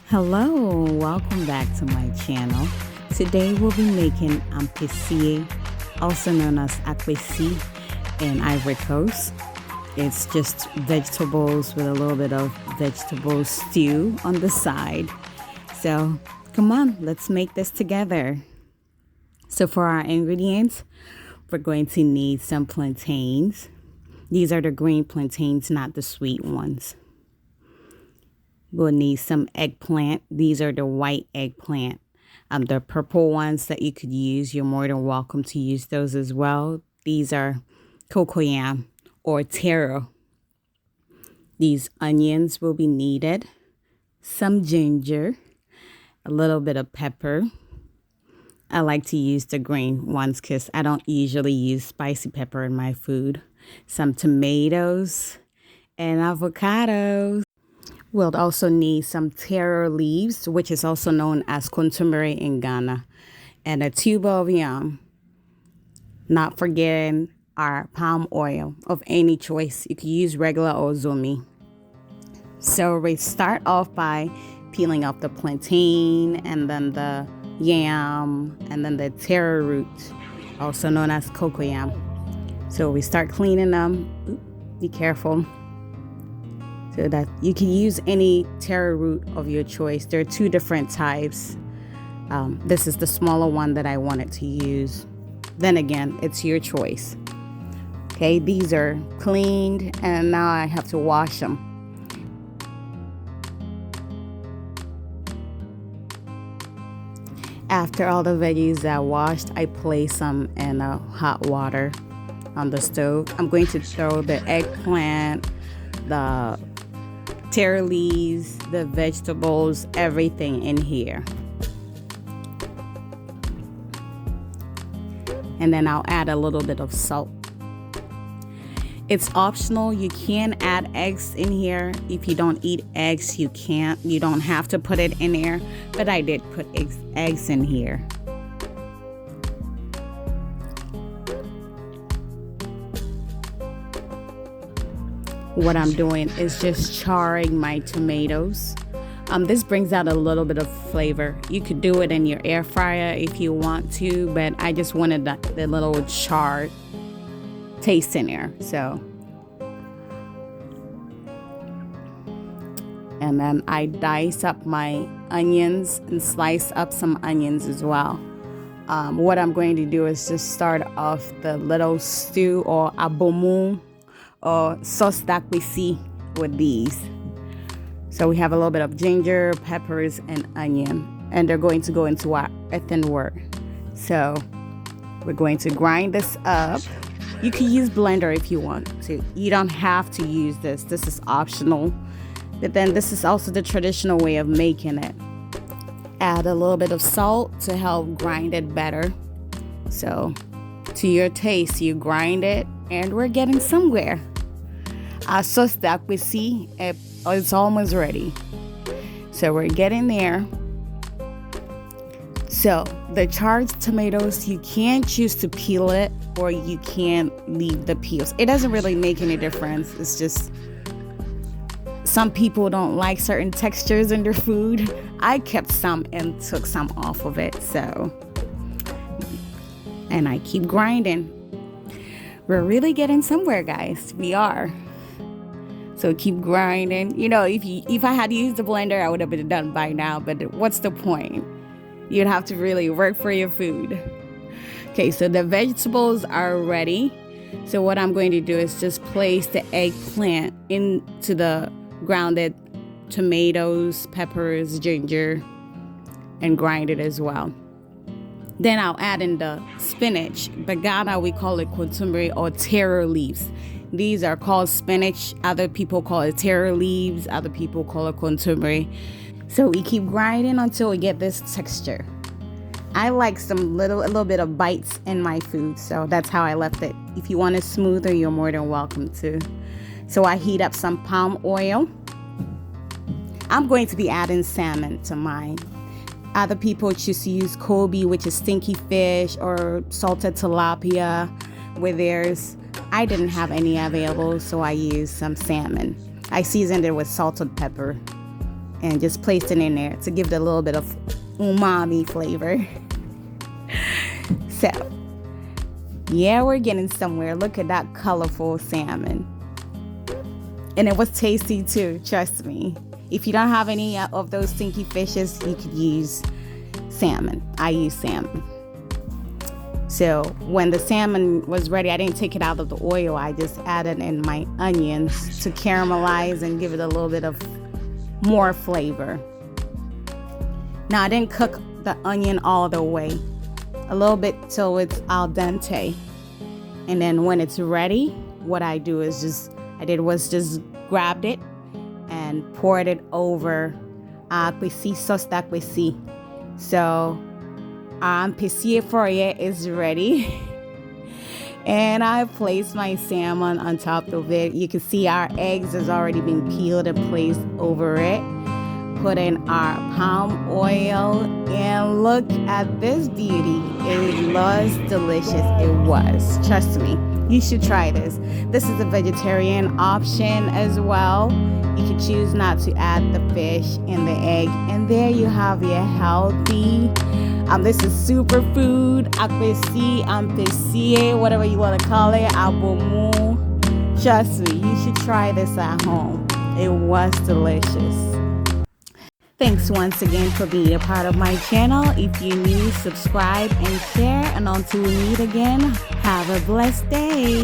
Hello, welcome back to my channel. Today we'll be making ampesier, also known as akwesi in Ivory Coast. It's just vegetables with a little bit of vegetable stew on the side. So come on, let's make this together. So for our ingredients, we're going to need some plantains. These are the green plantains, not the sweet ones. We'll need some eggplant. These are the white eggplant. The purple ones that you could use, you're more than welcome to use those as well. These are cocoyam or taro. These onions will be needed. Some ginger, a little bit of pepper. I like to use the green ones because I don't usually use spicy pepper in my food. Some tomatoes and avocados. We'll also need some taro leaves, which is also known as kontomire in Ghana, and a tube of yam. Not forgetting our palm oil of any choice. You can use regular or zumi. So we start off by peeling off the plantain and then the yam and then the taro root, also known as cocoyam. So we start cleaning them. Be careful. So that you can use any taro root of your choice. There are two different types. This is the smaller one that I wanted to use. Then again, it's your choice. Okay, these are cleaned and now I have to wash them. After all the veggies are washed, I place them in hot water on the stove. I'm going to throw the eggplant, the taro leaves, the vegetables, everything in here. And then I'll add a little bit of salt. It's optional. You can add eggs in here. If you don't eat eggs, you can't. You don't have to put it in there. But I did put eggs in here. What I'm doing is just charring my tomatoes. This brings out a little bit of flavor. You could do it in your air fryer if you want to, but I just wanted the little charred taste in there. So, and then I dice up my onions and slice up some onions as well. What I'm going to do is just start off the little stew or abomu or sauce d'akwesi with these. So we have a little bit of ginger, peppers, and onion, and they're going to go into our earthenware. So we're going to grind this up. You can use blender if you want to. You don't have to use this. This is optional. But then this is also the traditional way of making it. Add a little bit of salt to help grind it better. So to your taste, you grind it, and we're getting somewhere. Our sauce d'akwesi is almost ready. So we're getting there. So the charred tomatoes, you can choose to peel it or you can leave the peels. It doesn't really make any difference. It's just some people don't like certain textures in their food. I kept some and took some off of it. So, and I keep grinding. We're really getting somewhere, guys. We are. So keep grinding. You know, if I had used the blender, I would have been done by now. But what's the point? You'd have to really work for your food. Okay, so the vegetables are ready. So what I'm going to do is just place the eggplant into the grounded tomatoes, peppers, ginger, and grind it as well. Then I'll add in the spinach. But Ghana, we call it kontomire or taro leaves. These are called spinach. Other people call it taro leaves. Other people call it kontomire. So we keep grinding until we get this texture. I like a little bit of bites in my food, so that's how I left it. If you want it smoother, you're more than welcome to. So I heat up some palm oil. I'm going to be adding salmon to mine. Other people choose to use Kobe, which is stinky fish, or salted tilapia with theirs. I didn't have any available, so I used some salmon. I seasoned it with salted pepper and just placed it in there to give it a little bit of umami flavor. So, yeah, we're getting somewhere. Look at that colorful salmon. And it was tasty too, trust me. If you don't have any of those stinky fishes, you could use salmon. I use salmon. So when the salmon was ready, I didn't take it out of the oil. I just added in my onions to caramelize and give it a little bit of more flavor. Now, I didn't cook the onion all the way. A little bit till it's al dente. And then when it's ready, what I do is just grabbed it and poured it over akwesi sauce d'akwesi. So Pesier Fourier is ready. And I placed my salmon on top of it. You can see our eggs has already been peeled and placed over it. Put in our palm oil, and look at this beauty. It was delicious. It was. Trust me. You should try this. This is a vegetarian option as well. You can choose not to add the fish and the egg. And there you have your healthy, this is superfood, akwesi, pesier, whatever you want to call it, abomu. Trust me, you should try this at home. It was delicious. Thanks once again for being a part of my channel. If you're new, subscribe and share. And until we meet again, have a blessed day.